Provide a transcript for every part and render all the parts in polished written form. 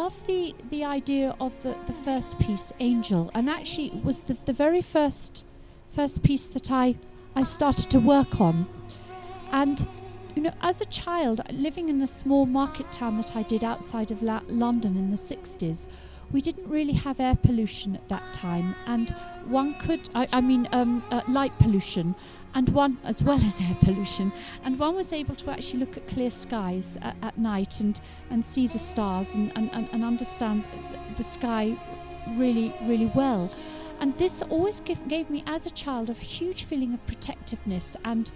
love the idea of the first piece, Angel, and actually it was the very first piece that I started to work on. And as a child, living in the small market town that I did outside of London in the 60s, we didn't really have air pollution at that time, and one could, light pollution, and one, as well as air pollution, and one was able to actually look at clear skies at night and see the stars and understand the sky really, really well. And this always gave me, as a child, a huge feeling of protectiveness and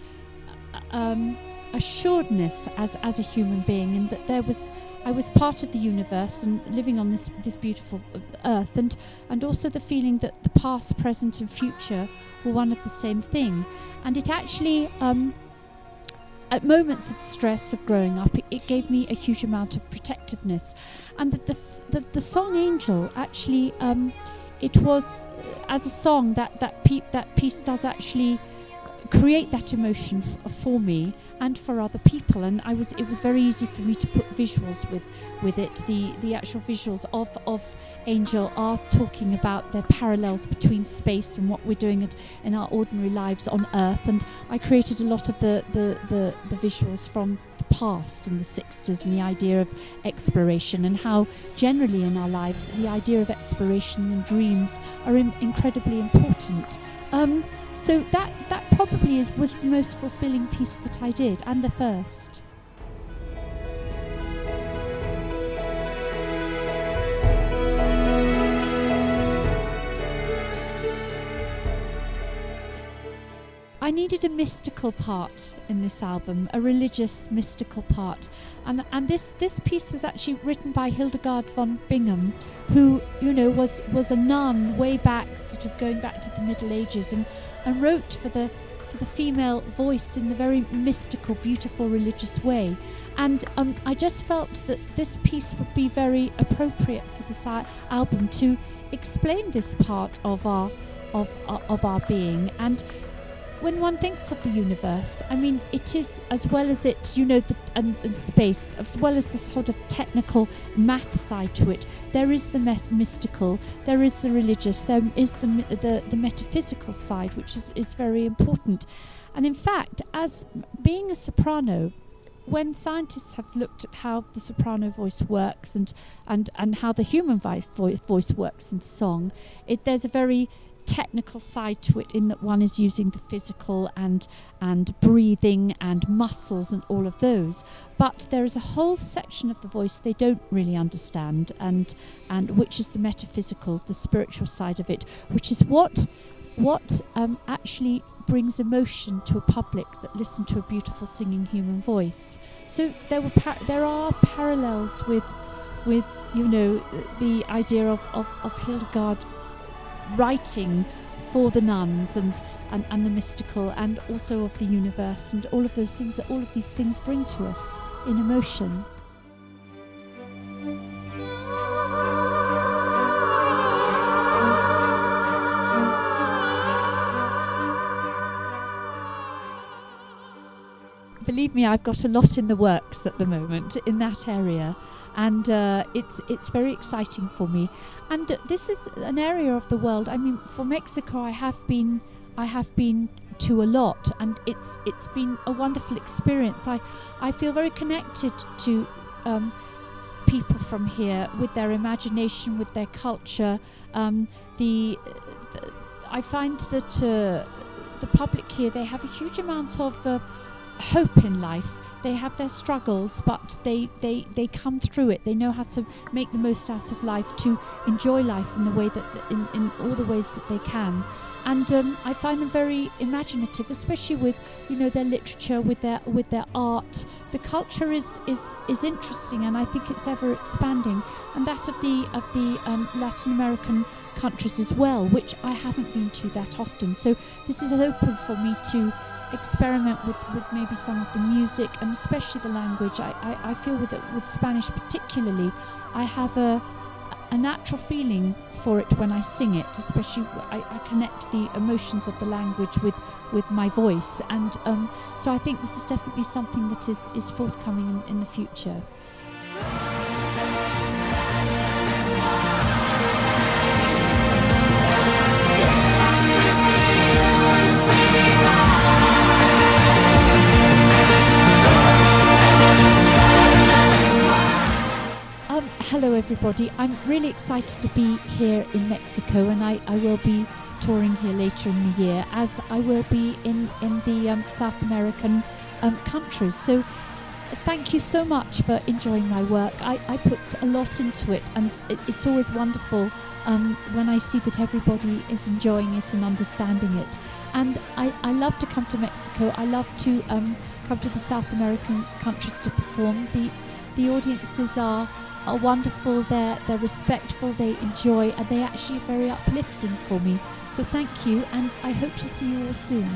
assuredness as a human being, and that I was part of the universe and living on this beautiful earth, and also the feeling that the past, present and future were one of the same thing. And it actually, at moments of stress of growing up, it gave me a huge amount of protectiveness. And the song Angel actually, it was, as a song, that piece does actually create that emotion for me and for other people, and it was very easy for me to put visuals with it. The actual visuals of Angel are talking about their parallels between space and what we're doing in our ordinary lives on Earth, and I created a lot of the visuals from the past in the 60s, and the idea of exploration, and how generally in our lives the idea of exploration and dreams are incredibly important. So that probably was the most fulfilling piece that I did, and the first. I needed a mystical part in this album, a religious mystical part, and this piece was actually written by Hildegard von Bingen, who was a nun way back, sort of going back to the Middle Ages, and wrote for the female voice in the very mystical, beautiful, religious way. And I just felt that this piece would be very appropriate for this album to explain this part of our being. And when one thinks of the universe, I mean, it is, as well as it, and space, as well as the sort of technical math side to it, there is the mystical, there is the religious, there is the metaphysical side, which is very important. And in fact, as being a soprano, when scientists have looked at how the soprano voice works and how the human voice works in song, there's a very technical side to it, in that one is using the physical and breathing and muscles and all of those, but there is a whole section of the voice they don't really understand, and which is the metaphysical, the spiritual side of it, which is what actually brings emotion to a public that listen to a beautiful singing human voice. So there are parallels with the idea of Hildegard writing for the nuns and the mystical, and also of the universe, and all of those things that all of these things bring to us in emotion. Believe me, I've got a lot in the works at the moment in that area, and it's very exciting for me. And this is an area of the world. I mean, for Mexico, I have been to a lot, and it's been a wonderful experience. I feel very connected to people from here, with their imagination, with their culture. I find that the public here, they have a huge amount of hope in life. They have their struggles, but they come through it. They know how to make the most out of life, to enjoy life in the way that in all the ways that they can. And I find them very imaginative, especially with their literature, with their art. The culture is interesting, and I think it's ever expanding. And that of the Latin American countries as well, which I haven't been to that often. So this is open for me to experiment with maybe some of the music, and especially the language. I feel with Spanish particularly, I have a natural feeling for it when I sing it, especially I connect the emotions of the language with my voice, and so I think this is definitely something that is forthcoming in the future. hello everybody. I'm really excited to be here in Mexico, and I will be touring here later in the year, as I will be in the South American countries. So thank you so much for enjoying my work. I put a lot into it, and it's always wonderful when I see that everybody is enjoying it and understanding it. And I love to come to Mexico. I love to come to the South American countries to perform. The audiences are wonderful. They're respectful. They enjoy, and they actually are very uplifting for me. So thank you, and I hope to see you all soon.